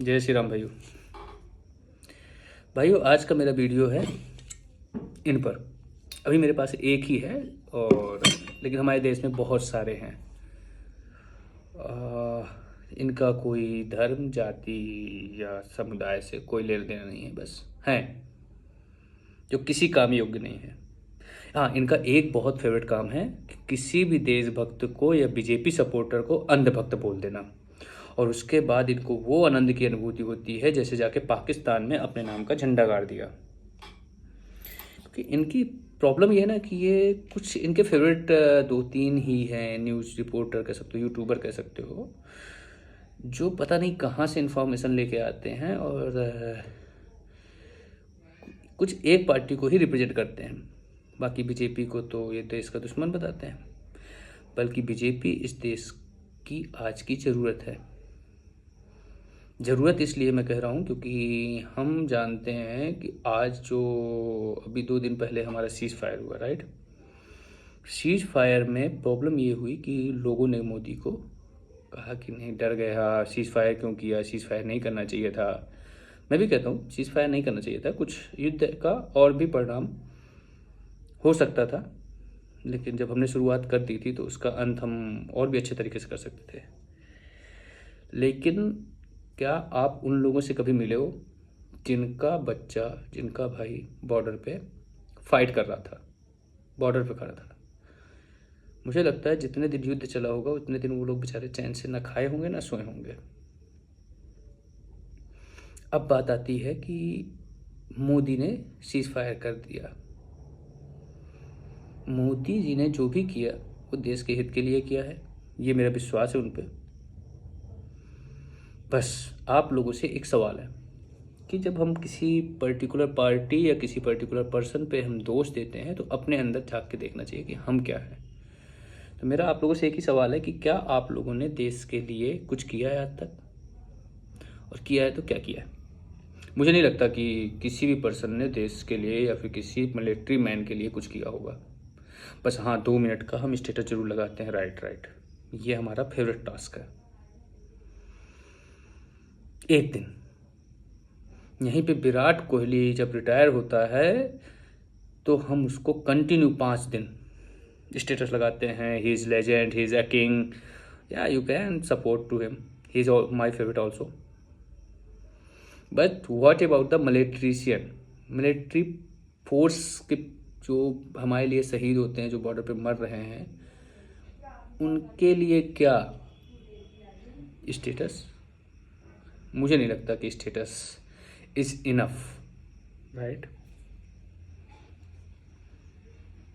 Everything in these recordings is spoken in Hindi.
जय श्री राम भाइयों। भाइयों, आज का मेरा वीडियो है इन पर। अभी मेरे पास एक ही है, और लेकिन हमारे देश में बहुत सारे हैं। इनका कोई धर्म, जाति या समुदाय से कोई लेना देना नहीं है, बस हैं जो किसी काम योग्य नहीं है। हाँ, इनका एक बहुत फेवरेट काम है कि किसी भी देशभक्त को या बीजेपी सपोर्टर को अंधभक्त बोल देना, और उसके बाद इनको वो आनंद की अनुभूति होती है जैसे जाके पाकिस्तान में अपने नाम का झंडा गाड़ दिया। क्योंकि इनकी प्रॉब्लम ये है ना कि ये कुछ इनके फेवरेट दो तीन ही हैं, न्यूज़ रिपोर्टर कह सकते हो, यूट्यूबर कह सकते हो, जो पता नहीं कहाँ से इन्फॉर्मेशन लेके आते हैं और कुछ एक पार्टी को ही रिप्रेजेंट करते हैं। बाकी बीजेपी को तो ये देश का दुश्मन बताते हैं। बल्कि बीजेपी इस देश की आज की ज़रूरत है। ज़रूरत इसलिए मैं कह रहा हूँ क्योंकि हम जानते हैं कि आज जो अभी 2 दिन पहले हमारा सीज़ फायर हुआ, राइट। सीज़ फायर में प्रॉब्लम ये हुई कि लोगों ने मोदी को कहा कि नहीं, डर गया, सीज़ फायर क्यों किया, सीज़ फायर नहीं करना चाहिए था। मैं भी कहता हूँ सीज़ फायर नहीं करना चाहिए था, कुछ युद्ध का और भी परिणाम हो सकता था, लेकिन जब हमने शुरुआत कर दी थी तो उसका अंत हम और भी अच्छे तरीके से कर सकते थे। लेकिन क्या आप उन लोगों से कभी मिले हो जिनका बच्चा, जिनका भाई बॉर्डर पे फाइट कर रहा था, बॉर्डर पे खड़ा था? मुझे लगता है जितने दिन युद्ध चला होगा उतने दिन वो लोग बेचारे चैन से ना खाए होंगे ना सोए होंगे। अब बात आती है कि मोदी ने सीज फायर कर दिया। मोदी जी ने जो भी किया वो देश के हित के लिए किया है, ये मेरा विश्वास है उन पे। बस आप लोगों से एक सवाल है कि जब हम किसी पर्टिकुलर पार्टी या किसी पर्टिकुलर पर्सन पे हम दोष देते हैं तो अपने अंदर झांक के देखना चाहिए कि हम क्या हैं। तो मेरा आप लोगों से एक ही सवाल है कि क्या आप लोगों ने देश के लिए कुछ किया है आज तक, और किया है तो क्या किया है? मुझे नहीं लगता कि किसी भी पर्सन ने देश के लिए या फिर किसी मिलिट्री मैन के लिए कुछ किया होगा। बस हाँ, 2 मिनट का हम स्टेटस जरूर लगाते हैं, राइट राइट, ये हमारा फेवरेट टास्क है। एक दिन यहीं पे विराट कोहली जब रिटायर होता है तो हम उसको कंटिन्यू 5 दिन स्टेटस लगाते हैं, he is legend, he is a king. या you can support to him, he is my favourite also. But what about the militarian, military force के जो हमारे लिए शहीद होते हैं, जो बॉर्डर पे मर रहे हैं, उनके लिए क्या स्टेटस? मुझे नहीं लगता कि स्टेटस इज़ इनफ, राइट।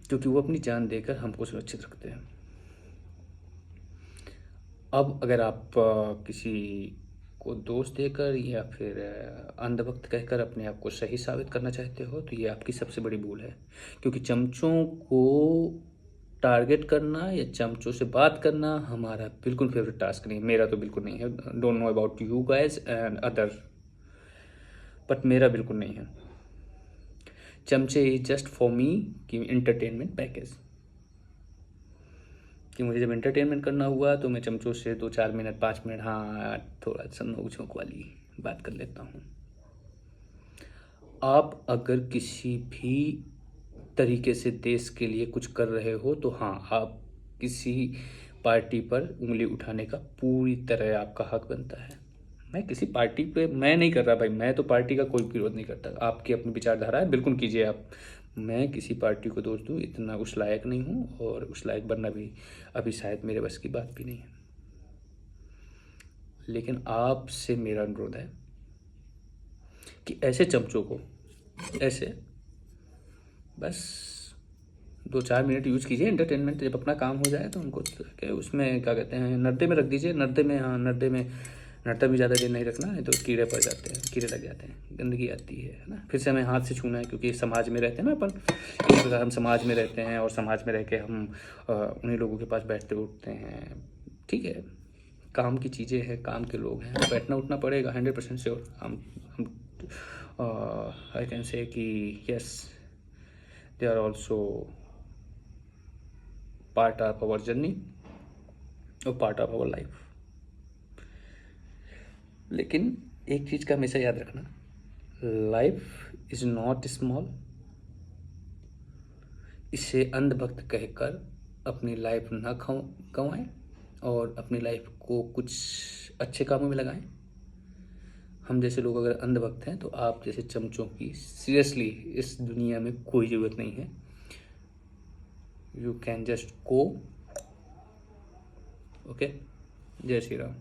क्योंकि वो अपनी जान देकर हमको सुरक्षित रखते हैं। अब अगर आप किसी को दोष देकर या फिर अंधभक्त कहकर अपने आप को सही साबित करना चाहते हो तो ये आपकी सबसे बड़ी भूल है। क्योंकि चमचों को टारगेट करना या चमचों से बात करना हमारा बिल्कुल फेवरेट टास्क नहीं है। मेरा तो बिल्कुल नहीं है, don't know about you guys and other, but मेरा बिल्कुल नहीं है। चमचे इज जस्ट फॉर मी कि इंटरटेनमेंट पैकेज, कि मुझे जब एंटरटेनमेंट करना हुआ तो मैं चमचों से 2-4 मिनट 5 मिनट हाँ थोड़ा सा नोक झोंक वाली बात कर लेता हूँ। आप अगर किसी भी तरीके से देश के लिए कुछ कर रहे हो तो हाँ, आप किसी पार्टी पर उंगली उठाने का पूरी तरह आपका हक बनता है। मैं किसी पार्टी पे मैं नहीं कर रहा भाई, मैं तो पार्टी का कोई विरोध नहीं करता। आपकी अपनी विचारधारा है, बिल्कुल कीजिए आप। मैं किसी पार्टी को दोष दूँ इतना उस लायक नहीं हूँ, और उस लायक बनना भी अभी शायद मेरे बस की बात भी नहीं है। लेकिन आपसे मेरा अनुरोध है कि ऐसे चमचों को ऐसे बस 2-4 मिनट यूज कीजिए एंटरटेनमेंट, जब अपना काम हो जाए तो उनको क्या उसमें क्या कहते हैं, नर्दे में रख दीजिए। नर्दे में, हाँ नर्दे में, नर्दा भी ज़्यादा देर नहीं रखना है तो कीड़े पड़ जाते हैं, कीड़े लग जाते हैं, गंदगी आती है ना। फिर से हमें हाथ से छूना है क्योंकि समाज में रहते हैं ना अपन, इसी प्रकार हम समाज में रहते हैं और समाज में रह के हम उन्हीं लोगों के पास बैठते उठते हैं। ठीक है, काम की चीज़ें हैं, काम के लोग हैं, बैठना उठना पड़ेगा 100% श्योर। हम आई कैन से कि yes, they are also part of our journey और पार्ट ऑफ आवर लाइफ। लेकिन एक चीज़ का हमेशा याद रखना, लाइफ इज़ नॉट स्मॉल। इसे अंधभक्त कहकर अपनी लाइफ ना गंवाएं और अपनी लाइफ को कुछ अच्छे कामों में लगाएं। हम जैसे लोग अगर अंधभक्त हैं तो आप जैसे चमचों की सीरियसली इस दुनिया में कोई ज़रूरत नहीं है। You can just go. Okay, जय श्री राम।